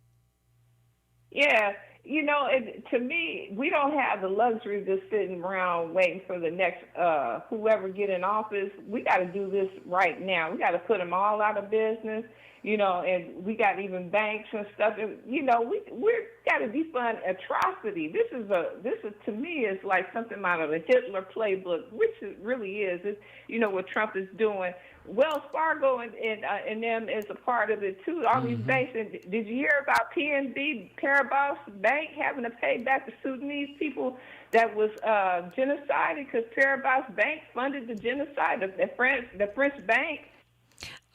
Yeah. To me, we don't have the luxury of just sitting around waiting for the next whoever get in office. We got to do this right now. We got to put them all out of business, and we got even banks and stuff. And, we're got to defund atrocity. This is to me is like something out of a Hitler playbook, which it really is. It's, what Trump is doing. Wells Fargo and them is a part of it too. All these banks. And did you hear about PNB Paribas Bank having to pay back the Sudanese people that was genocided because Paribas Bank funded the genocide, the French bank?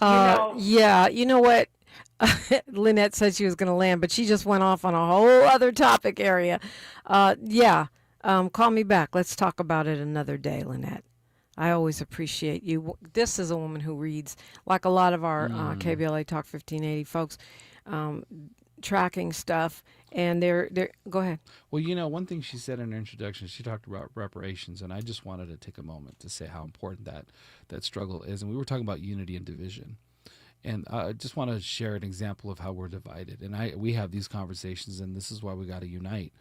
Yeah, you know what? Lynette said she was going to land, but she just went off on a whole other topic area. Call me back. Let's talk about it another day, Lynette. I always appreciate you. This is a woman who reads, like a lot of our KBLA Talk 1580 folks, tracking stuff. And they're go ahead. Well, one thing she said in her introduction, she talked about reparations, and I just wanted to take a moment to say how important that struggle is. And we were talking about unity and division. And I just want to share an example of how we're divided. And we have these conversations, and this is why we got to unite.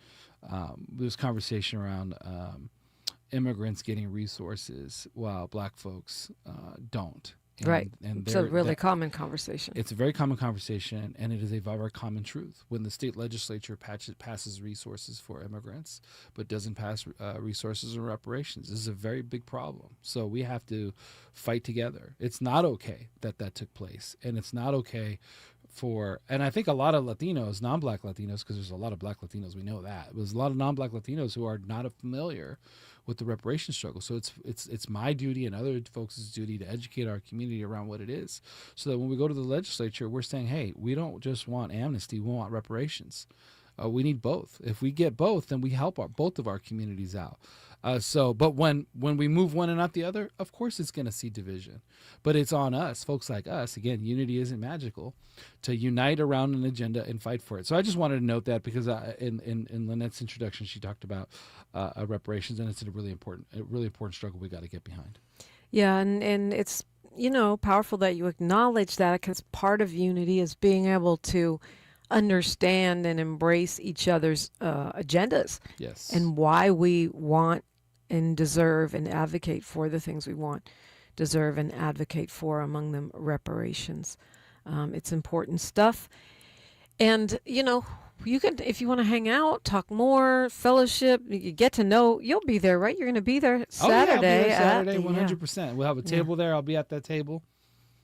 There's conversation around immigrants getting resources while black folks don't. And it's a really common conversation. It's a very common conversation, and it is a very common truth. When the state legislature passes resources for immigrants but doesn't pass resources and reparations, this is a very big problem. So we have to fight together. It's not okay that took place, and it's not okay and I think a lot of Latinos, non-black Latinos, because there's a lot of black Latinos, we know that. There's a lot of non-black Latinos who are not familiar with the reparations struggle. So it's my duty and other folks' duty to educate our community around what it is, so that when we go to the legislature, we're saying, hey, we don't just want amnesty, we want reparations. We need both. If we get both, then we help both of our communities out. But when we move one and not the other, of course it's going to see division. But it's on us, folks like us. Again, unity isn't magical. To unite around an agenda and fight for it. So I just wanted to note that because in Lynette's introduction, she talked about reparations, and it's a really important struggle we got to get behind. Yeah, and it's powerful that you acknowledge that, because part of unity is being able to understand and embrace each other's agendas. Yes. And why we want and deserve and advocate for the things we want, deserve and advocate for, among them reparations. It's important stuff. And, you can, if you want to hang out, talk more, fellowship, you get to know, you'll be there, right? You're going to be there Saturday. I'll be there Saturday, 100%. We'll have a table there. I'll be at that table.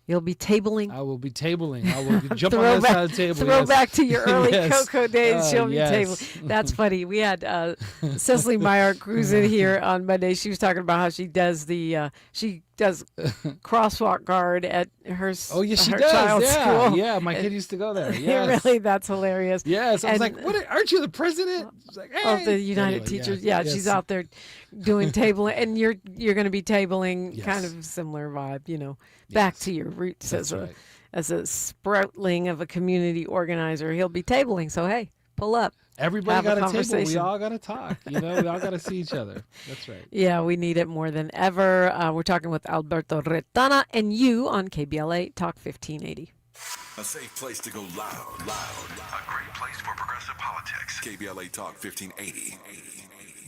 You'll be tabling. I will be tabling. I will jump on the side of the table. Throw back to your early Cocoa days. She'll be yes. tabling. That's funny. We had Cecily Meyer Cruz in here on Monday. She was talking about how she does crosswalk guard at her she her does. child's school. Yeah, my kid used to go there. Yes. Really, that's hilarious. Yes, I was like, "What? Aren't you the president?" She's like, "Hey." Of the United Teachers. Yeah, she's out there doing tabling, and you're going to be tabling, kind of similar vibe, back to your roots. That's as a sproutling of a community organizer. He'll be tabling, so hey, pull up. Everybody got a table. We all got to talk. We all got to see each other. That's right. Yeah, we need it more than ever. We're talking with Alberto Retana and you on KBLA Talk 1580. A safe place to go loud. A great place for progressive politics. KBLA Talk 1580.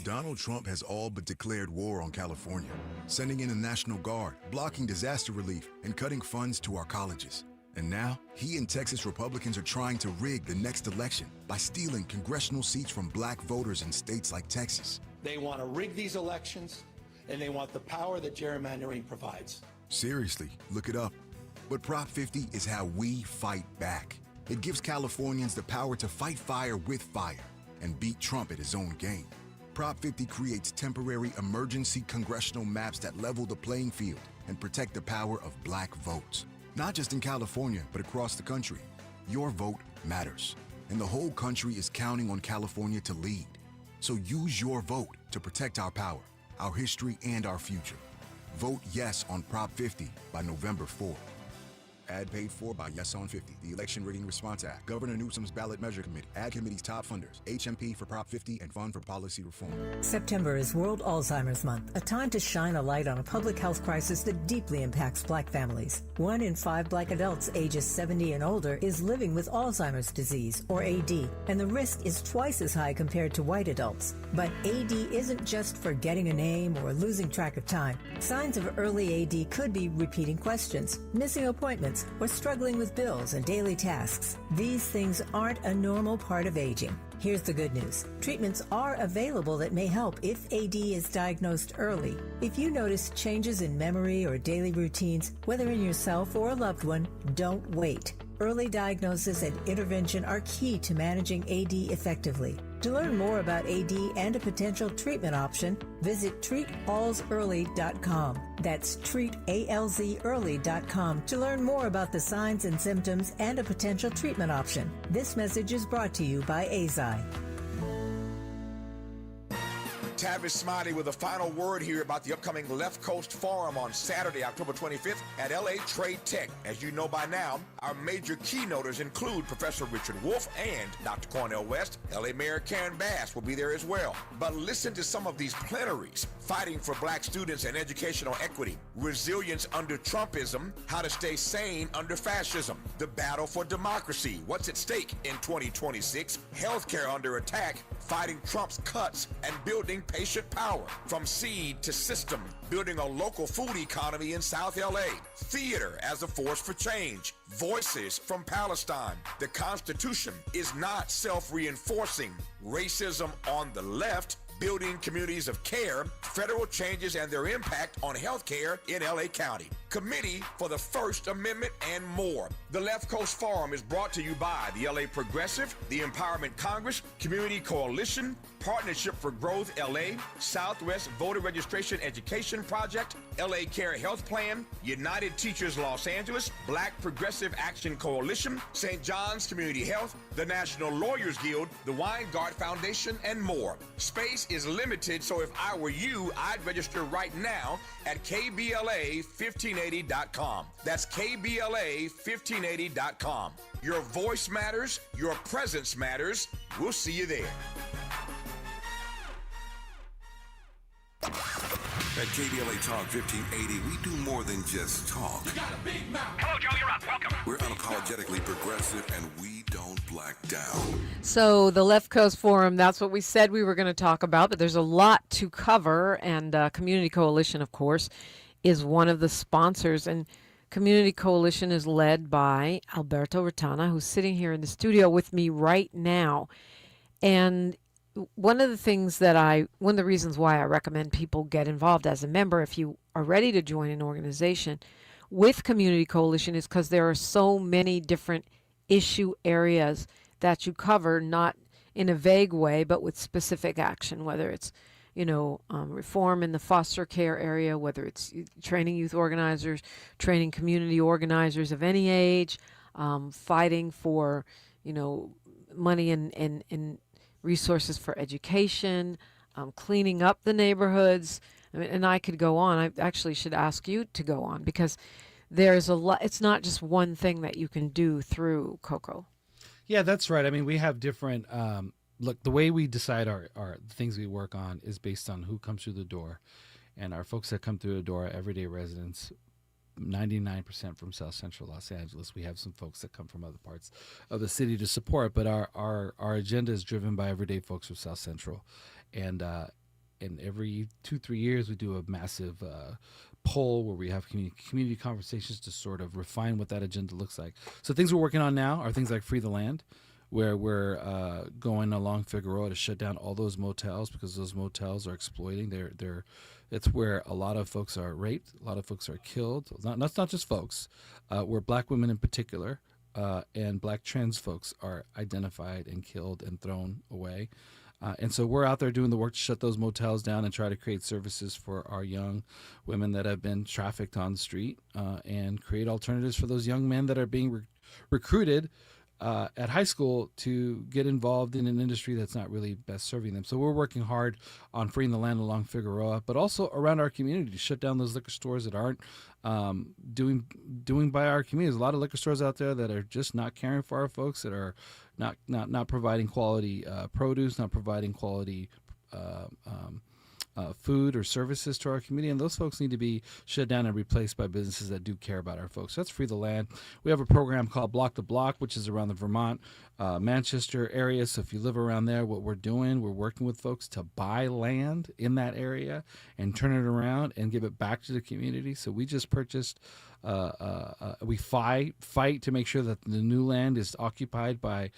Donald Trump has all but declared war on California, sending in the National Guard, blocking disaster relief, and cutting funds to our colleges. And now, he and Texas Republicans are trying to rig the next election by stealing congressional seats from black voters in states like Texas. They want to rig these elections, and they want the power that gerrymandering provides. Seriously, look it up. But Prop 50 is how we fight back. It gives Californians the power to fight fire with fire and beat Trump at his own game. Prop 50 creates temporary emergency congressional maps that level the playing field and protect the power of black votes. Not just in California, but across the country. Your vote matters, and the whole country is counting on California to lead. So use your vote to protect our power, our history, and our future. Vote yes on Prop 50 by November 4th. Ad paid for by Yes on 50, the Election Rigging Response Act, Governor Newsom's Ballot Measure Committee, Ad Committee's top funders, HMP for Prop 50, and Fund for Policy Reform. September is World Alzheimer's Month, a time to shine a light on a public health crisis that deeply impacts black families. 1 in 5 black adults ages 70 and older is living with Alzheimer's disease, or AD, and the risk is twice as high compared to white adults. But AD isn't just forgetting a name or losing track of time. Signs of early AD could be repeating questions, missing appointments, or struggling with bills and daily tasks. These things aren't a normal part of aging. Here's the good news. Treatments are available that may help if AD is diagnosed early. If you notice changes in memory or daily routines, whether in yourself or a loved one, don't wait. Early diagnosis and intervention are key to managing AD effectively. To learn more about AD and a potential treatment option, visit treatalsearly.com. That's treatalzearly.com to learn more about the signs and symptoms and a potential treatment option. This message is brought to you by AZI. Tavis Smiley with a final word here about the upcoming Left Coast Forum on Saturday, October 25th at LA Trade Tech. As you know by now, our major keynoters include Professor Richard Wolff and Dr. Cornel West. LA Mayor Karen Bass will be there as well. But listen to some of these plenaries: fighting for black students and educational equity, resilience under Trumpism, how to stay sane under fascism, the battle for democracy, what's at stake in 2026, healthcare under attack, fighting Trump's cuts, and building patient power from seed to system, building a local food economy in South LA, theater as a force for change, voices from Palestine. The Constitution is not self-reinforcing, racism on the left, building communities of care, federal changes and their impact on healthcare in LA County. Committee for the First Amendment, and more. The Left Coast Forum is brought to you by the LA Progressive, the Empowerment Congress, Community Coalition, Partnership for Growth LA, Southwest Voter Registration Education Project, LA Care Health Plan, United Teachers Los Angeles, Black Progressive Action Coalition, St. John's Community Health, the National Lawyers Guild, the Weingart Foundation, and more. Space is limited, so if I were you, I'd register right now at KBLA1580.com. That's KBLA1580.com. Your voice matters. Your presence matters. We'll see you there. At KBLA Talk 1580, we do more than just talk. You got a big mouth. Hello, Joe, you're up. Welcome. We're unapologetically progressive, and we don't black down. So the Left Coast Forum, that's what we said we were going to talk about, but there's a lot to cover, and Community Coalition, of course, is one of the sponsors, and Community Coalition is led by Alberto Retana, who's sitting here in the studio with me right now. And one of the reasons why I recommend people get involved as a member if you are ready to join an organization with Community Coalition is because there are so many different issue areas that you cover, not in a vague way, but with specific action, whether it's reform in the foster care area, whether it's training youth organizers, training community organizers of any age, fighting for, money and resources for education, cleaning up the neighborhoods. I mean, and I could go on. I actually should ask you to go on because there's a lot. It's not just one thing that you can do through COCO. Yeah, that's right. I mean, we have different, look, the way we decide our things we work on is based on who comes through the door. And our folks that come through the door are everyday residents, 99% from South Central Los Angeles. We have some folks that come from other parts of the city to support, but our agenda is driven by everyday folks from South Central. And every 2-3 years, we do a massive poll where we have community conversations to sort of refine what that agenda looks like. So things we're working on now are things like Free the Land, where we're going along Figueroa to shut down all those motels because those motels are exploiting. It's where a lot of folks are raped, a lot of folks are killed. That's not just folks, where black women in particular and black trans folks are identified and killed and thrown away. And so we're out there doing the work to shut those motels down and try to create services for our young women that have been trafficked on the street and create alternatives for those young men that are being recruited at high school to get involved in an industry that's not really best serving them. So we're working hard on freeing the land along Figueroa, but also around our community to shut down those liquor stores that aren't doing by our community. There's a lot of liquor stores out there that are just not caring for our folks, that are not providing quality produce, not providing quality food or services to our community, and those folks need to be shut down and replaced by businesses that do care about our folks. So that's Free the Land. We have a program called Block to Block, which is around the Vermont, Manchester area. So if you live around there, what we're doing, we're working with folks to buy land in that area and turn it around and give it back to the community. So we just purchased we fight to make sure that the new land is occupied by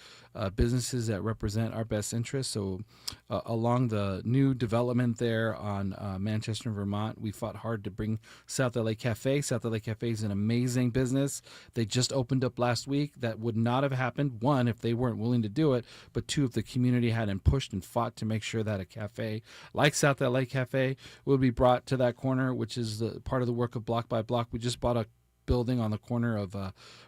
businesses that represent our best interests. So along the new development there on Manchester, Vermont, we fought hard to bring South LA Cafe. South LA Cafe is an amazing business. They just opened up last week. That would not have happened, one, if they weren't willing to do it, but two, if the community hadn't pushed and fought to make sure that a cafe like South LA Cafe would be brought to that corner, which is the part of the work of Block by Block. We just bought a building on the corner of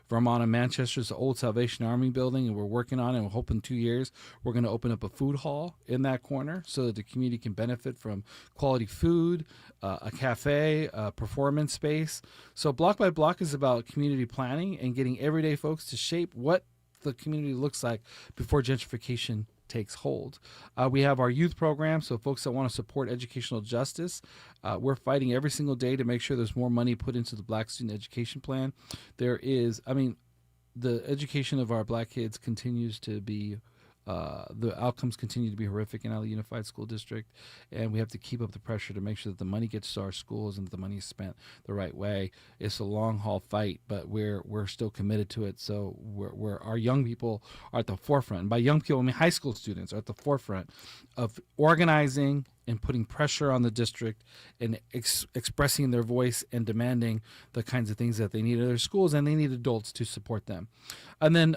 Vermont and Manchester. It's the old Salvation Army building, and we're working on it, and we're hoping 2 years we're going to open up a food hall in that corner so that the community can benefit from quality food, a cafe, a performance space. So Block by Block is about community planning and getting everyday folks to shape what the community looks like before gentrification takes hold. We have our youth program, so folks that want to support educational justice, we're fighting every single day to make sure there's more money put into the Black Student Education Plan. There is, the education of our Black kids continues to be, the outcomes continue to be horrific in LA Unified School District, and we have to keep up the pressure to make sure that the money gets to our schools and that the money is spent the right way. It's a long haul fight, but we're still committed to it. So our young people are at the forefront. And by young people, I mean high school students are at the forefront of organizing and putting pressure on the district and expressing their voice and demanding the kinds of things that they need at their schools, and they need adults to support them. And then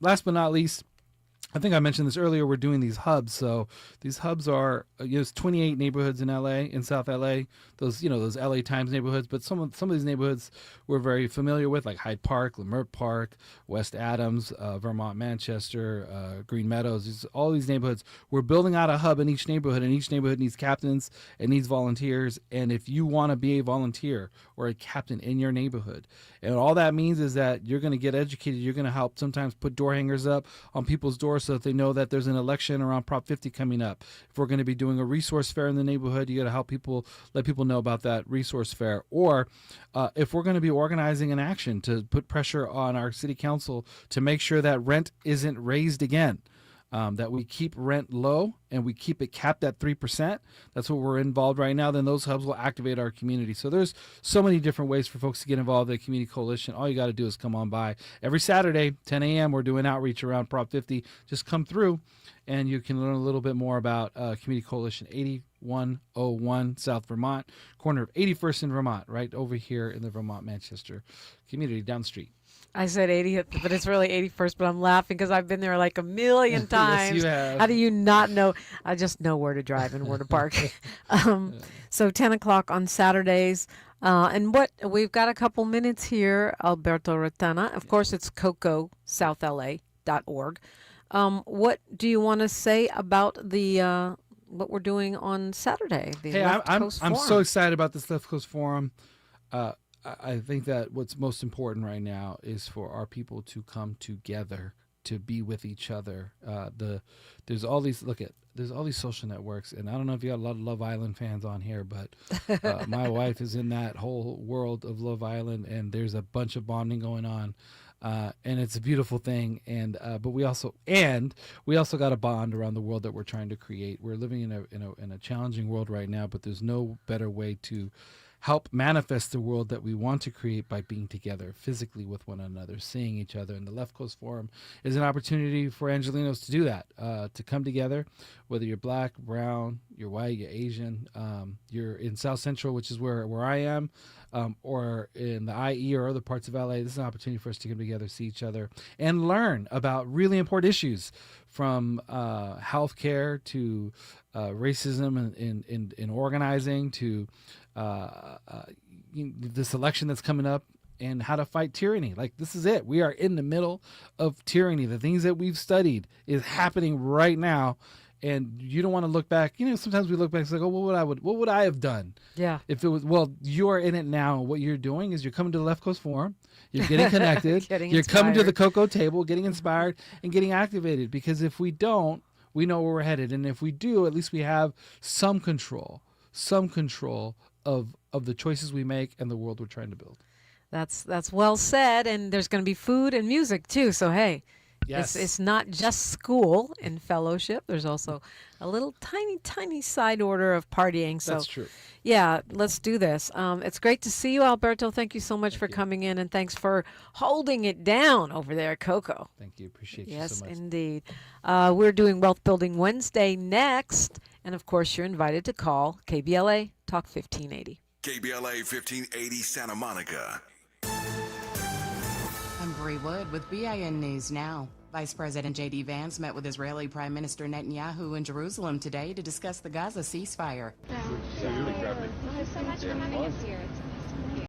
last but not least, I think I mentioned this earlier, we're doing these hubs. So these hubs are, there's 28 neighborhoods in LA, in South LA, those LA Times neighborhoods, but some of these neighborhoods we're very familiar with, like Hyde Park, Leimert Park, West Adams, Vermont, Manchester, Green Meadows, all these neighborhoods. We're building out a hub in each neighborhood, and each neighborhood needs captains, it needs volunteers. And if you want to be a volunteer or a captain in your neighborhood, and all that means is that you're going to get educated, you're going to help sometimes put door hangers up on people's doors so that they know that there's an election around Prop 50 coming up. If we're going to be doing a resource fair in the neighborhood, you got to help people, let people know about that resource fair. Or if we're going to be organizing an action to put pressure on our city council to make sure that rent isn't raised again, that we keep rent low and we keep it capped at 3%. That's what we're involved right now. Then those hubs will activate our community. So there's so many different ways for folks to get involved in the Community Coalition. All you got to do is come on by. Every Saturday, 10 a.m., we're doing outreach around Prop 50. Just come through and you can learn a little bit more about Community Coalition 8101 South Vermont, corner of 81st and Vermont, right over here in the Vermont, Manchester community down the street. I said 80th, but it's really 81st, but I'm laughing because I've been there like a million times. Yes, you have. How do you not know? I just know where to drive and where to park. So 10 o'clock on Saturdays. And what we've got a couple minutes here, Alberto Retana. Of course, it's CocoSouthLA.org. What do you want to say about the what we're doing on Saturday? The Hey, Left I'm Coast so Forum? excited about this Left Coast Forum. I think that what's most important right now is for our people to come together, to be with each other. There's all these social networks, and I don't know if you got a lot of Love Island fans on here, but my wife is in that whole world of Love Island, and there's a bunch of bonding going on. And it's a beautiful thing, but we also got a bond around the world that we're trying to create. We're living in a challenging world right now, but there's no better way to help manifest the world that we want to create by being together physically with one another, seeing each other. And the Left Coast Forum is an opportunity for Angelenos to do that, to come together, whether you're black, brown, you're white, you're Asian, you're in South Central, which is where I am, or in the IE or other parts of LA. This is an opportunity for us to come together, see each other, and learn about really important issues, from healthcare to racism in organizing to this election that's coming up, and how to fight tyranny. Like, this is it. We are in the middle of tyranny. The things that we've studied is happening right now. And you don't want to look back. Sometimes we look back and say, oh, what would I have done? Yeah. If it was, well, you're in it now. What you're doing is you're coming to the Left Coast Forum. You're getting connected. You're coming to the Cocoa table, getting inspired and getting activated. Because if we don't, we know where we're headed. And if we do, at least we have some control of the choices we make and the world we're trying to build. That's well said. And there's going to be food and music too. So, hey. Yes. It's not just school and fellowship. There's also a little tiny side order of partying. So, that's true. Yeah, let's do this. It's great to see you, Alberto. Thank you so much for coming in, and thanks for holding it down over there at Coco. Thank you. Appreciate you so Yes, much. indeed. We're doing Wealth Building Wednesday next. And, of course, you're invited to call KBLA Talk 1580. KBLA 1580 Santa Monica. I'm Bree Wood with BIN News Now. Vice President J.D. Vance met with Israeli Prime Minister Netanyahu in Jerusalem today to discuss the Gaza ceasefire. Thank you so much for having us here. It's